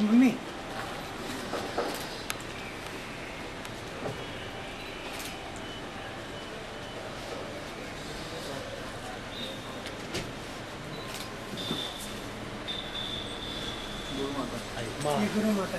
Mummy गुरु माता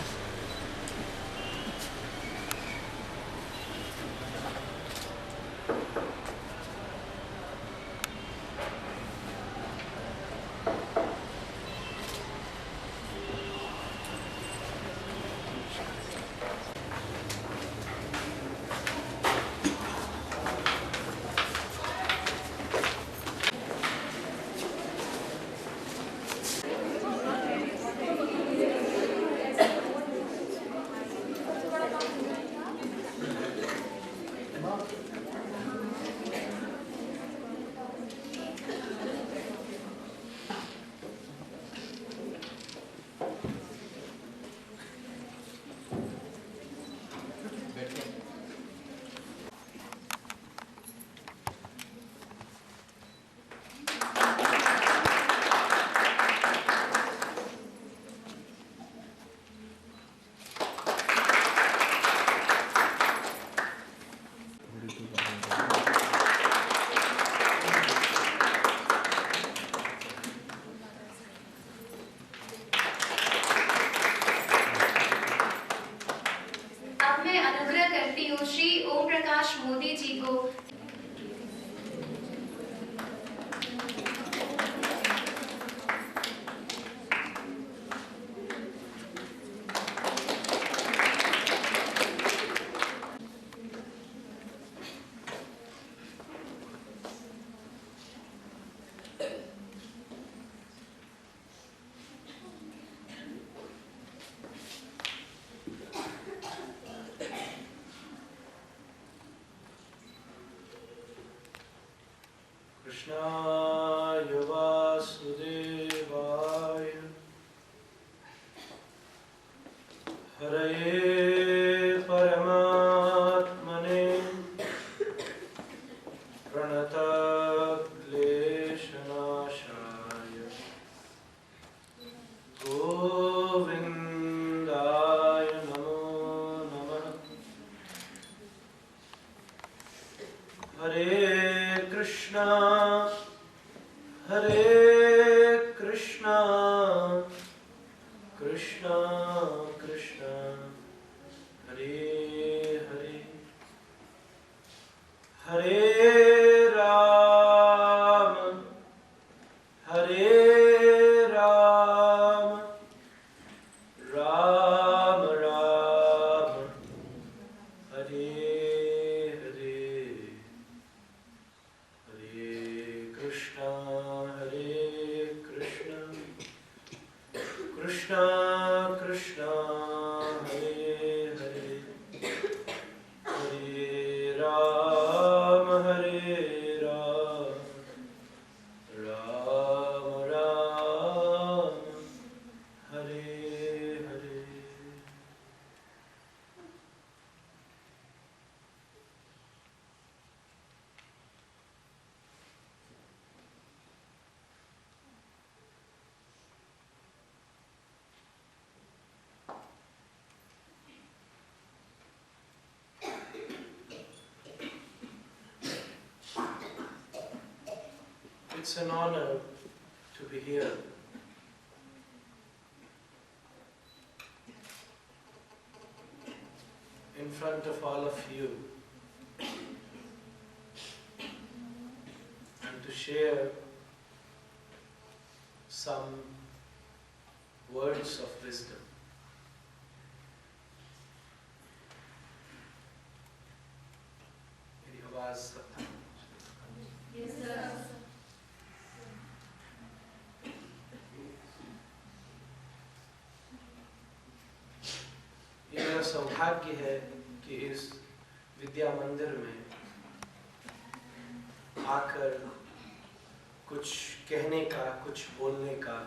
श्री ओम प्रकाश मोदी जी को कृष्णाय वासुदेवाय हरये परमात्मने प्रणतक्लेशनाशाय गोविन्दाय नमो नमः। हरे कृष्णा हरे कृष्णा कृष्णा कृष्णा हरे हरे हरे राम हरे Ram Ram Ram Hare Hare Hare Krishna Krishna Krishna Hare Hare Hare Ram Ram Ram Hare Hare. It's an honor to be here. In front of all of you and to share some words of wisdom. मेरी आवाज Yes, sir. ये मेरा सौभाग्य है कि इस विद्या मंदिर में आकर कुछ कहने का, कुछ बोलने का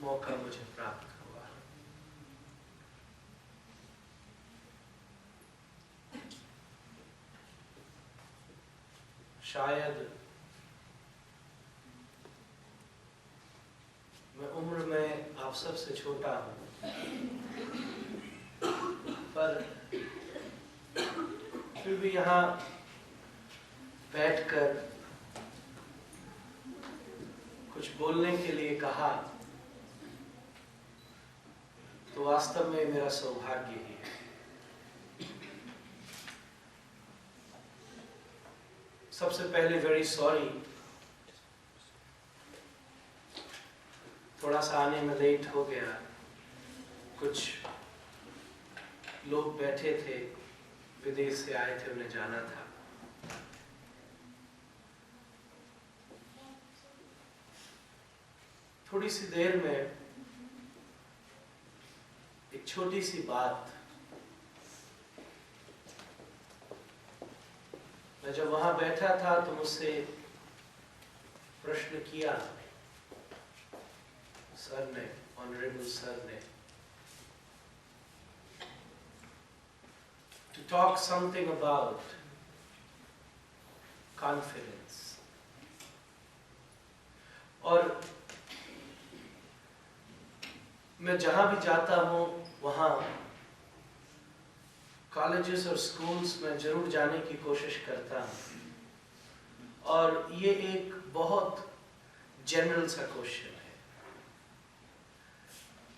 मौका मुझे प्राप्त हुआ। शायद मैं उम्र में आप सबसे छोटा हूं, पर फिर भी यहाँ बैठकर कुछ बोलने के लिए कहा तो वास्तव में मेरा सौभाग्य ही है। सबसे पहले वेरी सॉरी, थोड़ा सा आने में लेट हो गया। कुछ लोग बैठे थे, विदेश से आए थे, उन्हें जाना था। थोड़ी सी देर में एक छोटी सी बात, मैं जब वहां बैठा था तो मुझसे प्रश्न किया सर ने, ऑनरेबल सर ने, to talk something about confidence. और मैं जहां भी जाता हूं वहां कॉलेजेस और स्कूल्स में जरूर जाने की कोशिश करता हूं, और ये एक बहुत जनरल सा क्वेश्चन है।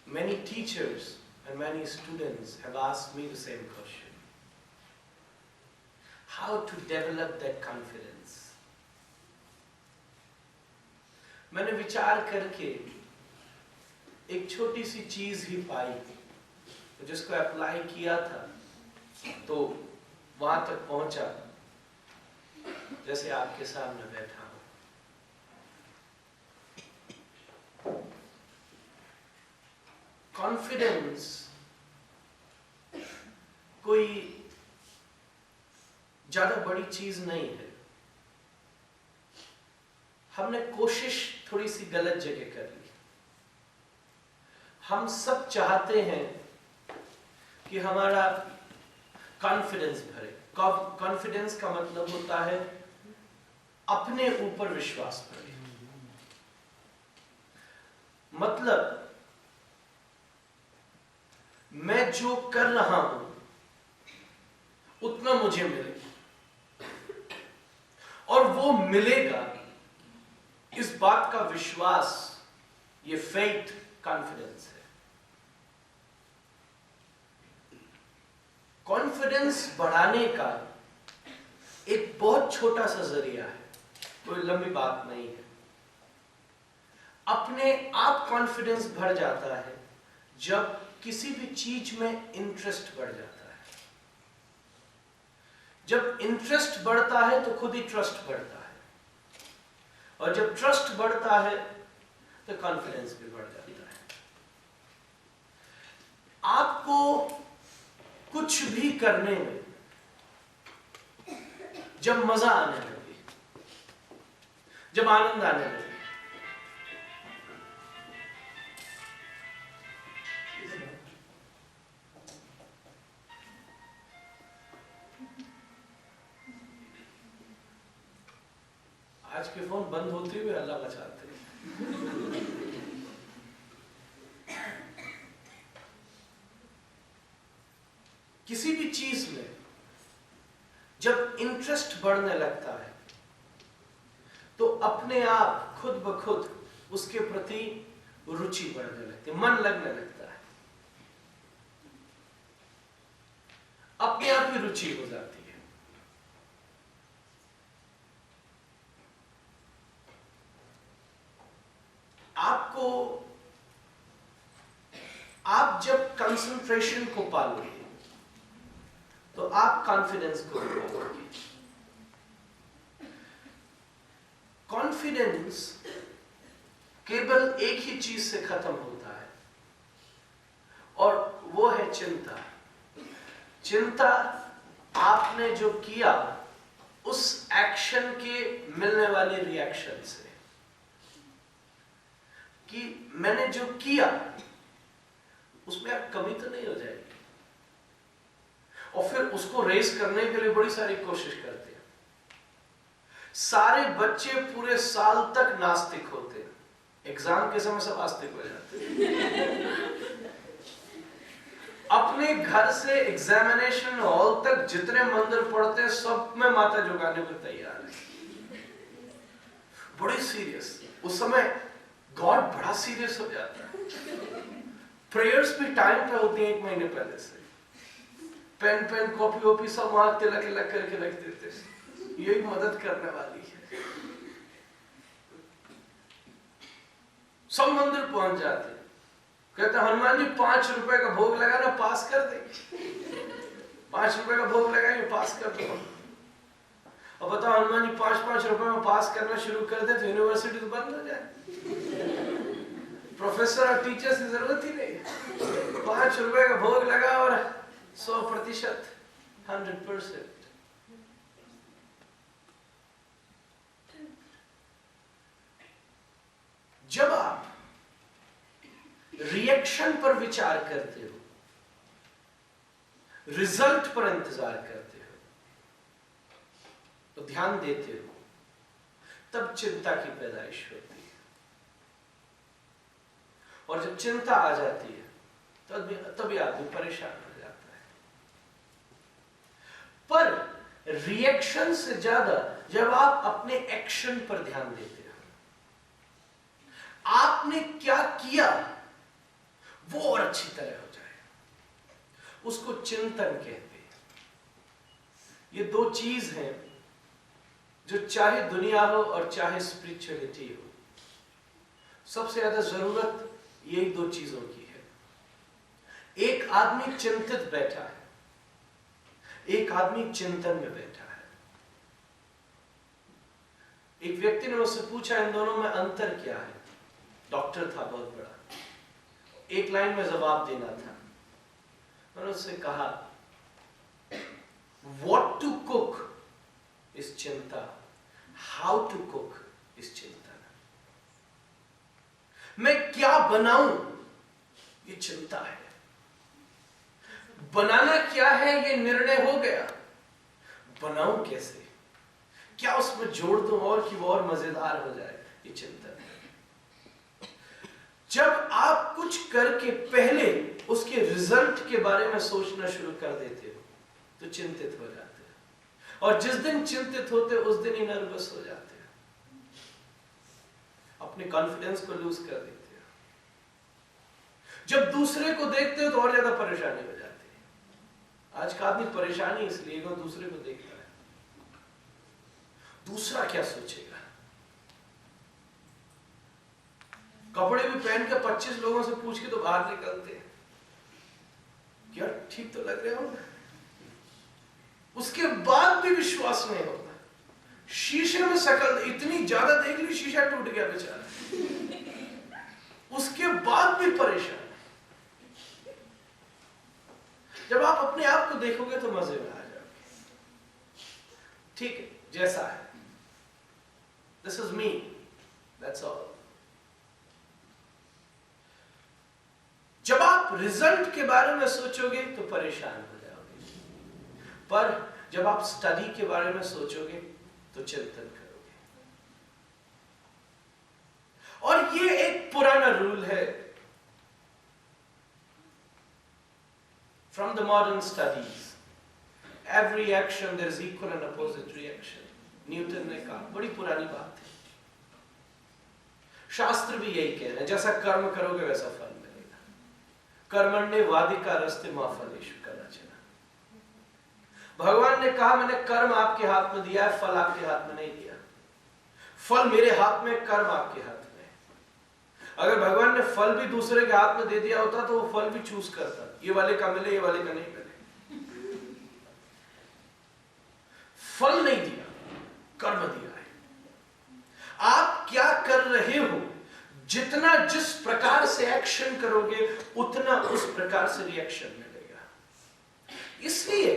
Many teachers and many students have asked me the same question. How to develop that confidence? मैंने विचार करके एक छोटी सी चीज ही पाई, जिसको अप्लाई किया था तो वहां तक पहुंचा जैसे आपके सामने बैठा हूं। कॉन्फिडेंस कोई ज्यादा बड़ी चीज नहीं है। हमने कोशिश थोड़ी सी गलत जगह कर ली। हम सब चाहते हैं कि हमारा कॉन्फिडेंस भरे। कॉन्फिडेंस का मतलब होता है अपने ऊपर विश्वास भरे। मतलब मैं जो कर रहा हूं उतना मुझे मिले, और वो मिलेगा, इस बात का विश्वास, ये फेथ कॉन्फिडेंस है। कॉन्फिडेंस बढ़ाने का एक बहुत छोटा सा जरिया है, कोई लंबी बात नहीं है। अपने आप कॉन्फिडेंस बढ़ जाता है जब किसी भी चीज में इंटरेस्ट बढ़ जाता है। जब इंटरेस्ट बढ़ता है तो खुद ही ट्रस्ट बढ़ता है, और जब ट्रस्ट बढ़ता है तो कॉन्फिडेंस भी बढ़ जाता है। आपको कुछ भी करने में जब मजा आने लगे, जब आनंद आने लगे, आज के फोन बंद होते हुए अल्लाह बचाते हैं। किसी भी चीज में जब इंटरेस्ट बढ़ने लगता है तो अपने आप खुद ब खुद उसके प्रति रुचि बढ़ने लगती है, मन लगने लगता है, अपने आप ही रुचि हो जाती है। आप जब कंसंट्रेशन को पालोगे तो आप कॉन्फिडेंस को भी पालोगे। कॉन्फिडेंस केवल एक ही चीज से खत्म होता है, और वो है चिंता। चिंता आपने जो किया उस एक्शन के मिलने वाले रिएक्शन से, कि मैंने जो किया उसमें अब कमी तो नहीं हो जाएगी, और फिर उसको रेस करने के लिए बड़ी सारी कोशिश करते हैं। सारे बच्चे पूरे साल तक नास्तिक होते हैं, एग्जाम के समय सब आस्तिक हो जाते हैं। अपने घर से एग्जामिनेशन हॉल तक जितने मंदिर पढ़ते हैं सब में माता झुकाने को तैयार है, बड़े सीरियस। उस समय गॉड बड़ा सीरियस हो जाता है। प्रेयर्स भी टाइम पे होती हैं 1 महीने पहले से, पेन कॉपी वॉपी सब वहां तिलक लग करके रख देते हैं, यही मदद करने वाली है। सब मंदिर पहुंच जाते हैं, कहते हैं हनुमान जी 5 रुपए का भोग लगाना, पास कर देंगे। 5 रुपए का भोग लगाएंगे, पास कर दो। अब बताओ हनुमान जी 5-5 रुपए में पास करना शुरू कर दे तो यूनिवर्सिटी तो बंद हो जाए, प्रोफेसर और टीचर्स की जरूरत ही नहीं। 5 रुपए का भोग लगा और 100%, 100%। जब आप रिएक्शन पर विचार करते हो, रिजल्ट पर इंतजार करते हो, तो ध्यान देते हो, तब चिंता की पैदाइश होती है। और जब चिंता आ जाती है तभी आदमी परेशान हो जाता है। पर रिएक्शन से ज्यादा जब आप अपने एक्शन पर ध्यान देते हो, आपने क्या किया वो और अच्छी तरह हो जाए, उसको चिंतन कहते हैं। ये 2 चीज हैं जो चाहे दुनिया हो और चाहे स्पिरिचुअलिटी हो, सबसे ज्यादा जरूरत यही 2 चीजों की है। एक आदमी चिंतित बैठा है, एक आदमी चिंतन में बैठा है। एक व्यक्ति ने मुझसे पूछा इन दोनों में अंतर क्या है। डॉक्टर था बहुत बड़ा, एक लाइन में जवाब देना था। मैंने उससे कहा व्हाट टू कुक इज चिंता, हाउ टू कुक इज चिंतन। मैं क्या बनाऊं ये चिंता है, बनाना क्या है ये निर्णय हो गया, बनाऊं कैसे, क्या उसमें जोड़ दूं और कि वो और मजेदार हो जाए, ये चिंतन है। जब आप कुछ करके पहले उसके रिजल्ट के बारे में सोचना शुरू कर देते हो तो चिंतित हो जाते हो, और जिस दिन चिंतित होते हो उस दिन ही नर्वस हो जाते हो, अपने कॉन्फिडेंस को लूज कर देते हो। जब दूसरे को देखते हो तो और ज्यादा परेशानी हो जाती है। आज का आदमी परेशानी इसलिए वो दूसरे को देखता है, दूसरा क्या सोचेगा। कपड़े भी पहन के 25 लोगों से पूछ के तो बाहर निकलते हैं, क्या ठीक तो लग रहे हो, उसके बाद भी विश्वास नहीं होता। शीशे में शक्ल इतनी ज्यादा देख ली, शीशा टूट गया बेचारा, उसके बाद भी परेशान। जब आप अपने आप को देखोगे तो मजे में आ जाओगे। ठीक है, जैसा है, this is me, that's all. जब आप रिजल्ट के बारे में सोचोगे तो परेशान हो जाओगे, पर जब आप स्टडी के बारे में सोचोगे तो चिंतन करोगे। और ये एक पुराना रूल है from the modern studies, every action there is equal and opposite reaction. Newton ने कहा, बड़ी पुरानी बात है, शास्त्र भी यही कह रहे हैं, जैसा कर्म करोगे वैसा फल। कर्मण्येवाधिकारस्ते मा फलेषु कदाचन। भगवान ने कहा मैंने कर्म आपके हाथ में दिया है, फल आपके हाथ में नहीं दिया। फल मेरे हाथ में, कर्म आपके हाथ में। अगर भगवान ने फल भी दूसरे के हाथ में दे दिया होता तो वो फल भी चूज करता, ये वाले का मिले, ये वाले का नहीं मिले। फल नहीं दिया, कर्म दिया है। आप क्या कर रहे हो, जितना जिस प्रकार से एक्शन करोगे उतना उस प्रकार से रिएक्शन मिलेगा। इसलिए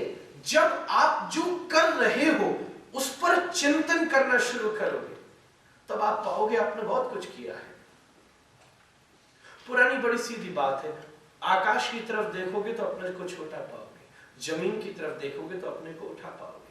जब आप जो कर रहे हो उस पर चिंतन करना शुरू करोगे तब आप पाओगे आपने बहुत कुछ किया है। पुरानी बड़ी सीधी बात है, आकाश की तरफ देखोगे तो अपने को छोटा पाओगे, जमीन की तरफ देखोगे तो अपने को उठा पाओगे।